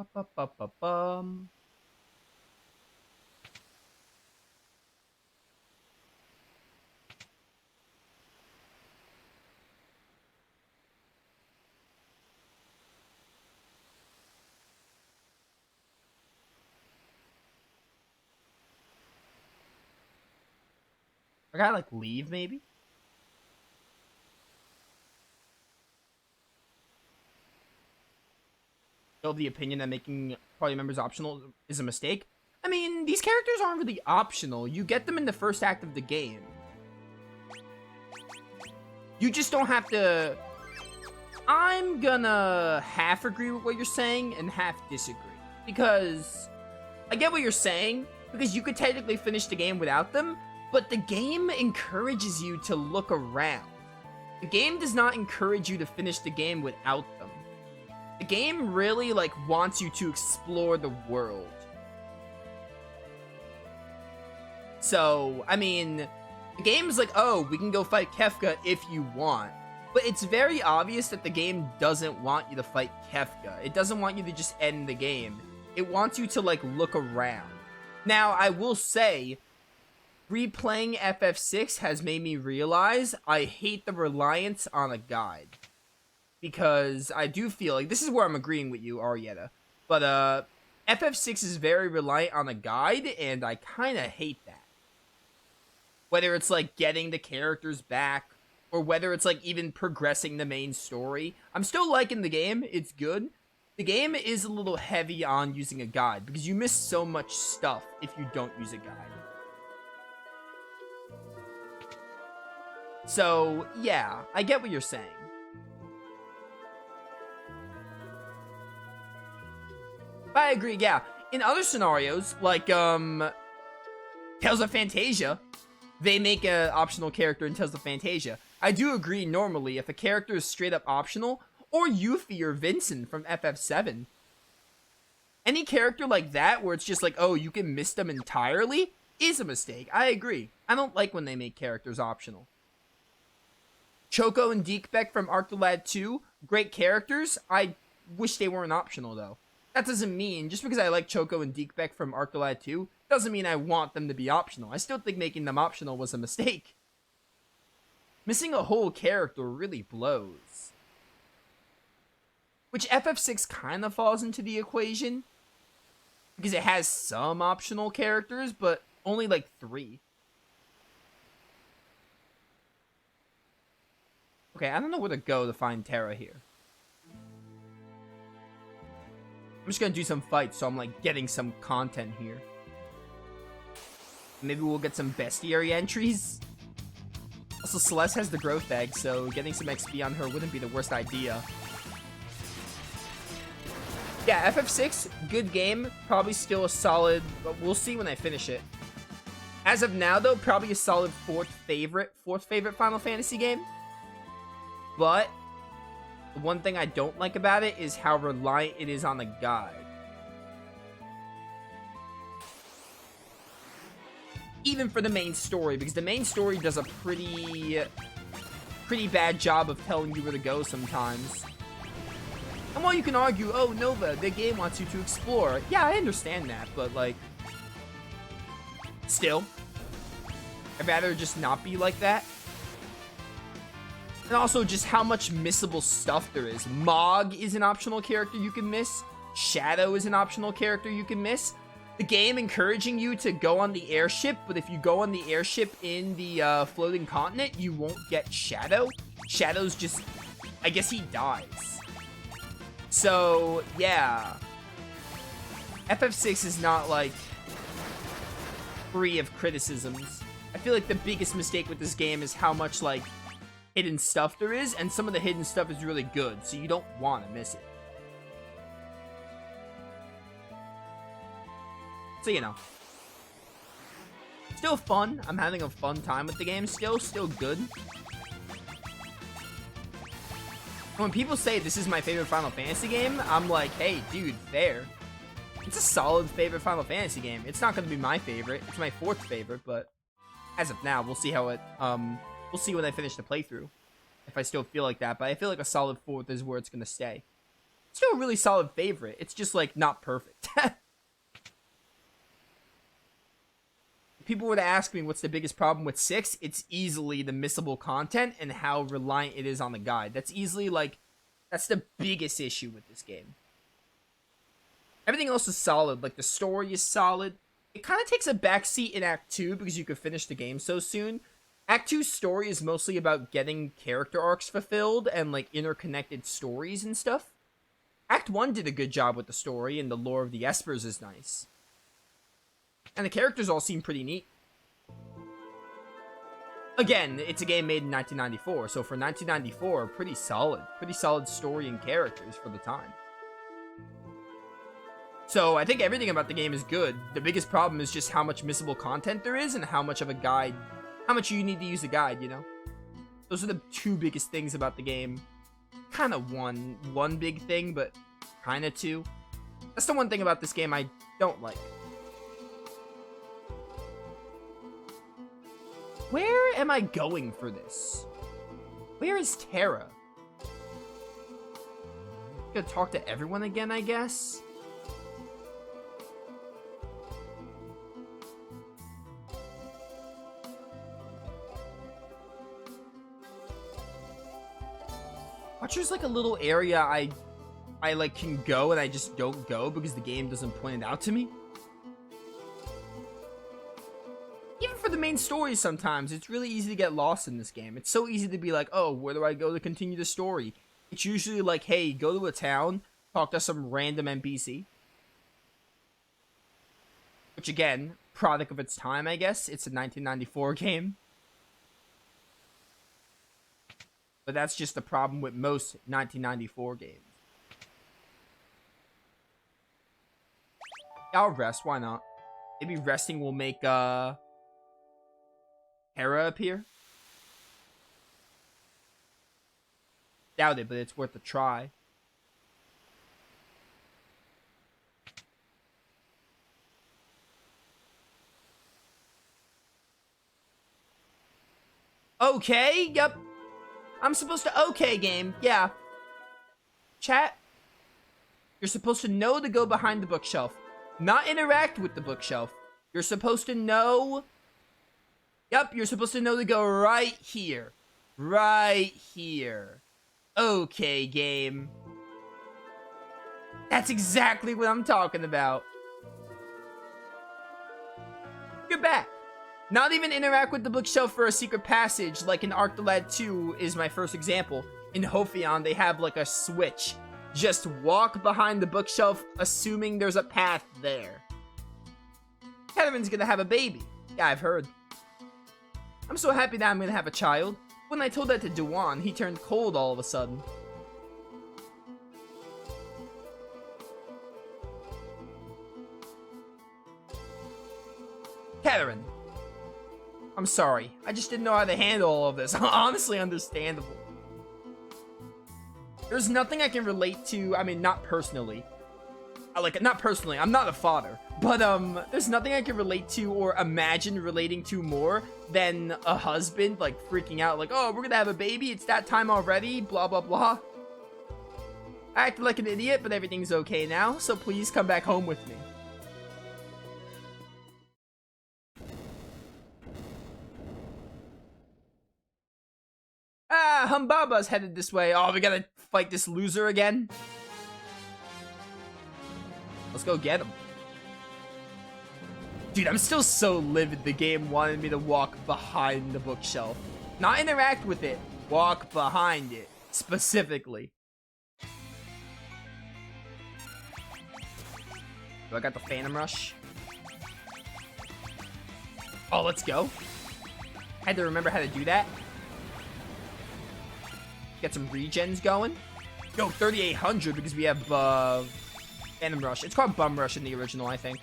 Ba-ba-ba-ba-bum. I gotta like leave maybe. Of the opinion that making party members optional is a mistake. I mean, these characters aren't really optional. You get them in the first act of the game. You just don't have to... I'm gonna half agree with what you're saying and half disagree. Because I get what you're saying, because you could technically finish the game without them, but the game encourages you to look around. The game does not encourage you to finish the game without them. The game really, like, wants you to explore the world. So, I mean, the game's like, oh, we can go fight Kefka if you want. But it's very obvious that the game doesn't want you to fight Kefka. It doesn't want you to just end the game. It wants you to, like, look around. Now, I will say, replaying FF6 has made me realize I hate the reliance on a guide. Because I do feel like, this is where I'm agreeing with you, Arietta. But, FF6 is very reliant on a guide, and I kind of hate that. Whether it's, like, getting the characters back, or whether it's, like, even progressing the main story. I'm still liking the game. It's good. The game is a little heavy on using a guide, because you miss so much stuff if you don't use a guide. So, yeah, I get what you're saying. But I agree, yeah. In other scenarios, like, Tales of Fantasia, they make an optional character in Tales of Fantasia. I do agree normally if a character is straight up optional, or Yuffie or Vincent from FF7. Any character like that where it's just like, oh, you can miss them entirely, is a mistake. I agree. I don't like when they make characters optional. Choco and Deekbeck from Arctolad 2, great characters. I wish they weren't optional, though. That doesn't mean, just because I like Choco and Deekbeck from Arctolad 2, doesn't mean I want them to be optional. I still think making them optional was a mistake. Missing a whole character really blows. Which FF6 kind of falls into the equation. Because it has some optional characters, but only like 3. Okay, I don't know where to go to find Terra here. I'm just gonna do some fights, so I'm like getting some content here. Maybe we'll get some bestiary entries. Also, Celeste has the growth egg, so getting some XP on her wouldn't be the worst idea. Yeah, FF6, good game. Probably still a solid, but we'll see when I finish it. As of now, though, probably a solid fourth favorite Final Fantasy game. But the one thing I don't like about it is how reliant it is on the guide. Even for the main story, because the main story does a pretty bad job of telling you where to go sometimes. And while you can argue, oh, Nova, the game wants you to explore. Yeah, I understand that, but, like, still, I'd rather just not be like that. And also just how much missable stuff there is. Mog is an optional character you can miss. Shadow is an optional character you can miss. The game encouraging you to go on the airship, but if you go on the airship in the floating continent, you won't get Shadow. Shadow's just, I guess he dies. So, yeah. FF6 is not, like, free of criticisms. I feel like the biggest mistake with this game is how much, like, hidden stuff there is, and some of the hidden stuff is really good, so you don't want to miss it. So, you know. Still fun. I'm having a fun time with the game. Still good. When people say this is my favorite Final Fantasy game, I'm like, hey, dude, fair. It's a solid favorite Final Fantasy game. It's not going to be my favorite. It's my 4th favorite, but as of now, we'll see how it, we'll see when I finish the playthrough. If I still feel like that, but I feel like a solid 4th is where it's going to stay. Still a really solid favorite. It's just, like, not perfect. People were to ask me what's the biggest problem with 6, it's easily the missable content and how reliant it is on the guide. That's easily, like, that's the biggest issue with this game. Everything else is solid. Like, the story is solid. It kind of takes a backseat in Act 2 because you could finish the game so soon. Act 2's story is mostly about getting character arcs fulfilled and, like, interconnected stories and stuff. Act 1 did a good job with the story, and the lore of the Espers is nice. And the characters all seem pretty neat. Again, it's a game made in 1994, so for 1994, pretty solid story and characters for the time. So I think everything about the game is good. The biggest problem is just how much missable content there is and how much of a guide, how much you need to use a guide, you know? Those are the two biggest things about the game. Kind of one big thing, but kind of two. That's the one thing about this game I don't like. Where am I going for this? Where is Terra? Gonna talk to everyone again, I guess? Watch, there's like a little area I like can go and I just don't go because the game doesn't point it out to me. Even for the main story sometimes, it's really easy to get lost in this game. It's so easy to be like, oh, where do I go to continue the story? It's usually like, hey, go to a town, talk to some random NPC. Which again, product of its time, I guess. It's a 1994 game. But that's just the problem with most 1994 games. I'll rest, why not? Maybe resting will make, Terra appear? Doubt it, but it's worth a try. Okay, yep. I'm supposed to okay game, yeah. Chat, you're supposed to know to go behind the bookshelf. Not interact with the bookshelf. You're supposed to know... Yep, you're supposed to know to go right here. Right here. Okay, game. That's exactly what I'm talking about. You're back. Not even interact with the bookshelf for a secret passage, like in Arc the Lad 2 is my first example. In Hophion, they have like a switch. Just walk behind the bookshelf, assuming there's a path there. Kevin's gonna have a baby. Yeah, I've heard. I'm so happy that I'm gonna have a child. When I told that to Duan, he turned cold all of a sudden. Catherine. I'm sorry. I just didn't know how to handle all of this. Honestly understandable. There's nothing I can relate to. I mean, not personally. Not personally. I'm not a father. But, there's nothing I can relate to or imagine relating to more than a husband, like, freaking out. Like, oh, we're gonna have a baby. It's that time already. Blah, blah, blah. I acted like an idiot, but everything's okay now. So please come back home with me. Ah, Humbaba's headed this way. Oh, we gotta fight this loser again? Let's go get him. Dude, I'm still so livid the game wanted me to walk behind the bookshelf. Not interact with it. Walk behind it. Specifically. Do I got the Phantom Rush? Oh, let's go. Had to remember how to do that. Get some regens going. Yo, 3,800 because we have Phantom Rush. It's called Bum Rush in the original, I think.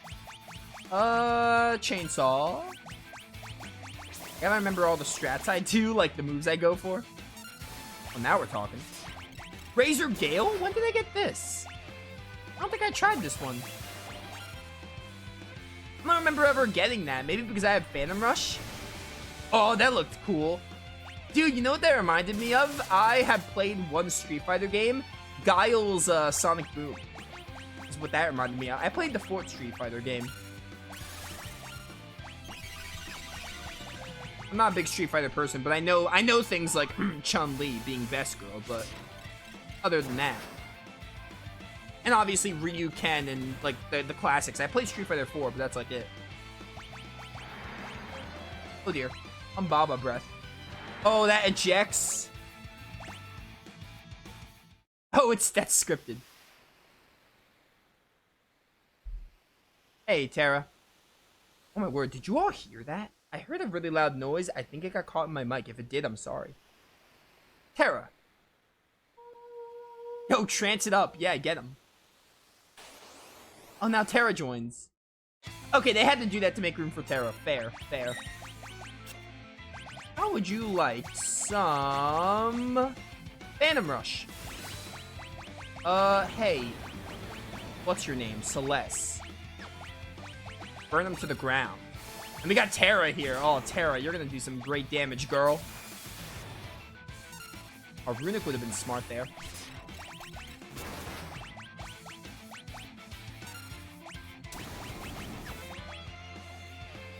Chainsaw. I gotta remember all the strats I do, like the moves I go for. Well, now we're talking. Razor Gale? When did I get this? I don't think I tried this one. I don't remember ever getting that. Maybe because I have Phantom Rush? Oh, that looked cool. Dude, you know what that reminded me of? I have played one Street Fighter game Guile's Sonic Boom is what that reminded me of. I played the 4th Street Fighter game. I'm not a big Street Fighter person, but I know things like Chun-Li being best girl, but other than that. And obviously Ryu, Ken, and like the classics. I played Street Fighter 4, but that's like it. Oh dear. I'm Baba breath. Oh, that ejects. Oh, that's scripted. Hey, Terra. Oh my word, did you all hear that? I heard a really loud noise. I think it got caught in my mic. If it did, I'm sorry. Terra. Yo, trance it up. Yeah, get him. Oh, now Terra joins. Okay, they had to do that to make room for Terra. Fair, fair. How would you like some Phantom Rush? Hey. What's your name? Celeste. Burn them to the ground. And we got Terra here. Oh, Terra, you're gonna do some great damage, girl. Oh, Runic would have been smart there.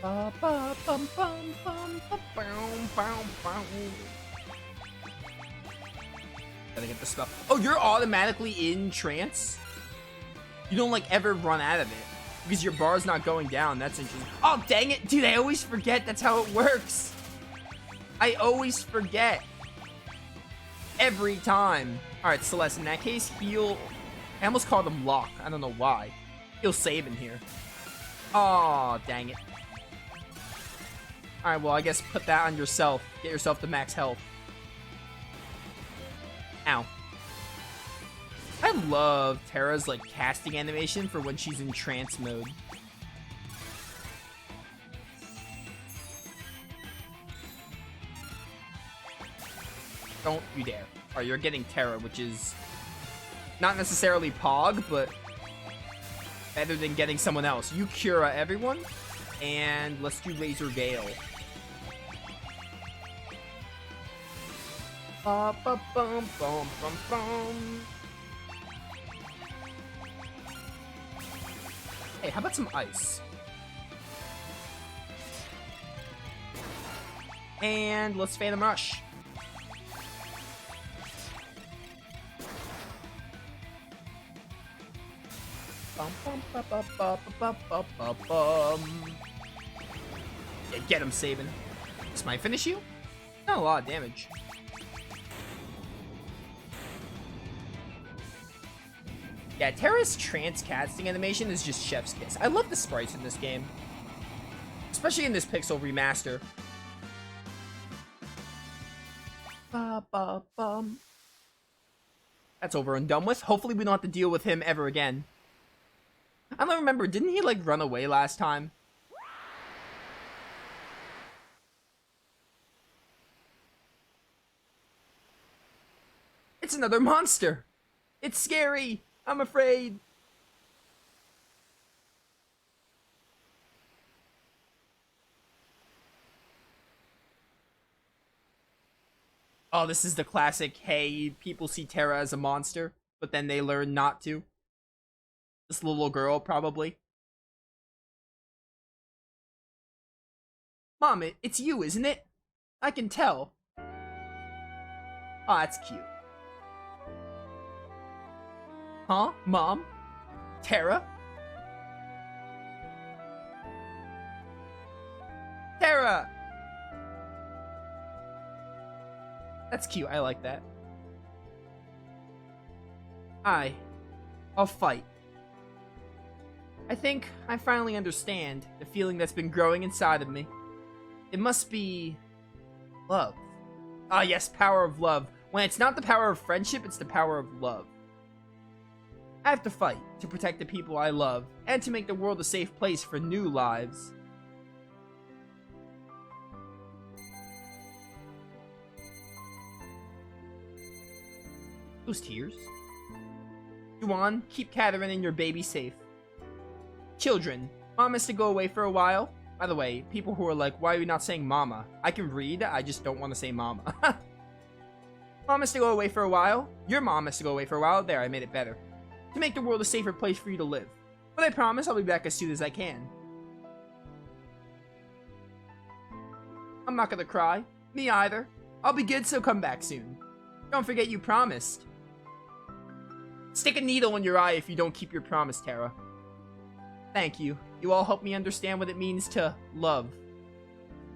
Ba, ba, bum, bum, bum, ba, boom, boom, boom. Gotta get the spell. Oh, you're automatically in trance? You don't, like, ever run out of it. Because your bar's not going down. That's interesting. Oh, dang it. Dude, I always forget that's how it works. I always forget. Every time. Alright, Celeste, in that case, heal... I almost called him Lock. I don't know why. He'll save in here. Oh, dang it. Alright, well, I guess put that on yourself. Get yourself to max health. Ow. I love Terra's, like, casting animation for when she's in trance mode. Don't you dare. Alright, you're getting Terra, which is not necessarily Pog, but better than getting someone else. You Cura everyone, and let's do Razor Gale. Ba, ba, bum, bum, bum, bum. Hey, how about some ice? And let's Phantom Rush. Bum, bum, ba, ba, ba, ba, ba, ba, bum. Yeah, get him, Sabin. This might finish you? Not a lot of damage. Yeah, Terra's trance casting animation is just chef's kiss. I love the sprites in this game. Especially in this Pixel remaster. Ba, ba, bum. That's over and done with. Hopefully we don't have to deal with him ever again. I don't remember, didn't he like run away last time? It's another monster! It's scary! I'm afraid. Oh, this is the classic, hey, people see Terra as a monster, but then they learn not to. This little girl, probably. Mom, it's you, isn't it? I can tell. Oh, that's cute. Huh? Mom? Terra? Terra! That's cute, I like that. I'll fight. I think I finally understand the feeling that's been growing inside of me. It must be... love. Ah yes, power of love. When it's not the power of friendship, it's the power of love. I have to fight to protect the people I love, and to make the world a safe place for new lives. Those tears? Juan, keep Catherine and your baby safe. Children, Mom has to go away for a while. By the way, people who are like, why are you not saying mama? I can read, I just don't want to say mama. Mom has to go away for a while. Your mom has to go away for a while. There, I made it better. To make the world a safer place for you to live. But I promise I'll be back as soon as I can. I'm not gonna cry. Me either. I'll be good, so come back soon. Don't forget you promised. Stick a needle in your eye if you don't keep your promise, Terra. Thank you. You all help me understand what it means to love.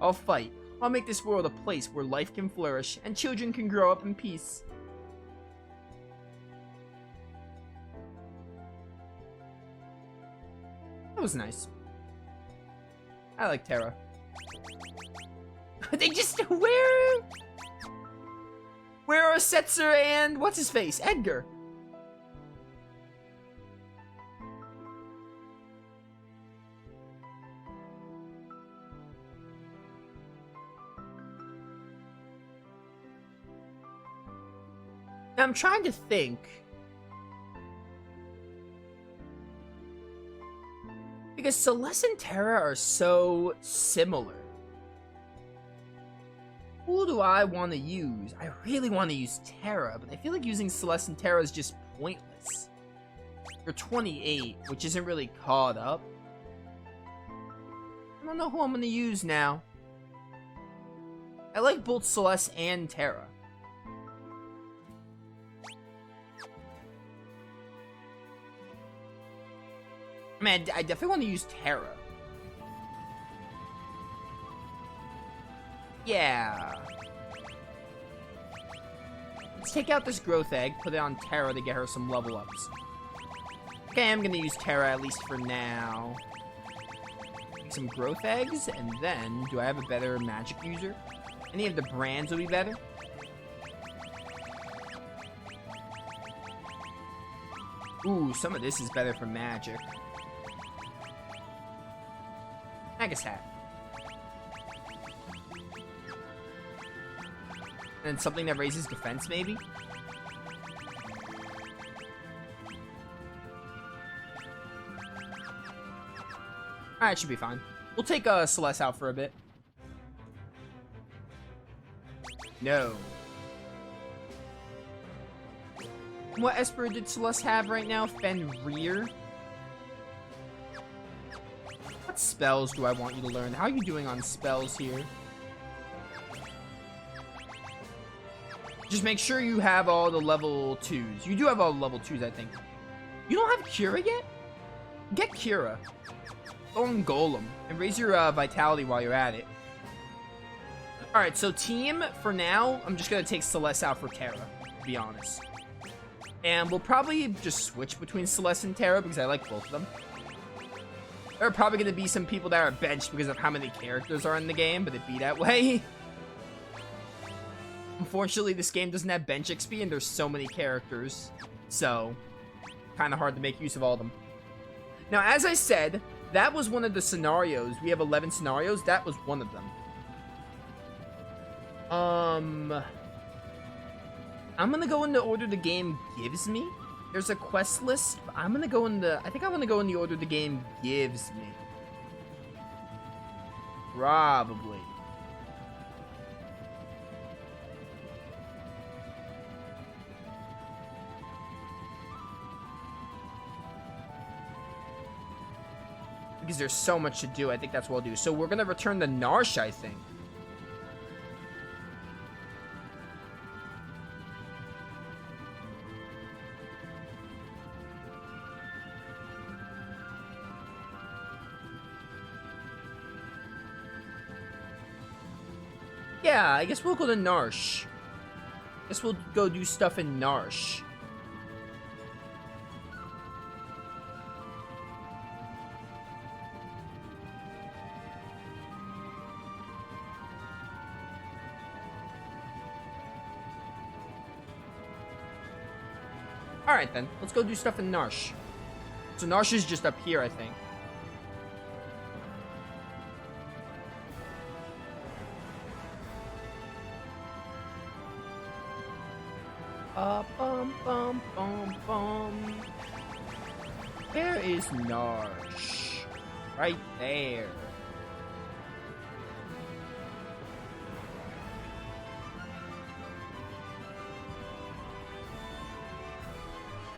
I'll fight. I'll make this world a place where life can flourish and children can grow up in peace. That was nice. I like Terra. They just where are Setzer and what's his face? Edgar. Now I'm trying to think. Because Celeste and Terra are so similar. Who do I want to use? I really want to use Terra, but I feel like using Celeste and Terra is just pointless. You're 28, which isn't really caught up. I don't know who I'm going to use now. I like both Celeste and Terra. Man, I definitely want to use Terra. Yeah. Let's take out this growth egg, put it on Terra to get her some level ups. Okay, I'm gonna use Terra at least for now. Make some growth eggs, and then, do I have a better magic user? Any of the brands would be better. Ooh, some of this is better for magic. Magus hat. And something that raises defense, maybe? Alright, should be fine. We'll take Celeste out for a bit. No. What Esper did Celeste have right now? Fenrir? What spells do I want you to learn? How are you doing on spells here? Just make sure you have all the level 2s. You do have all the level 2s, I think. You don't have Cura yet? Get Cura. Go on Golem. And raise your vitality while you're at it. Alright, so team, for now, I'm just going to take Celeste out for Terra, to be honest. And we'll probably just switch between Celeste and Terra, because I like both of them. There are probably going to be some people that are benched because of how many characters are in the game, but it'd be that way. Unfortunately, this game doesn't have bench XP, and there's so many characters. So, kind of hard to make use of all of them. Now, as I said, that was one of the scenarios. We have 11 scenarios. That was one of them. I'm going to go in the order the game gives me. There's a quest list. I'm going to go in the... I think I'm going to go in the order the game gives me. Probably. Because there's so much to do. I think that's what we'll do. So we're going to return the Narsh, I think. Yeah, I guess we'll go to Narsh. Guess we'll go do stuff in Narsh. Alright then, let's go do stuff in Narsh. So Narsh is just up here, I think. Where is Narsh? Right there.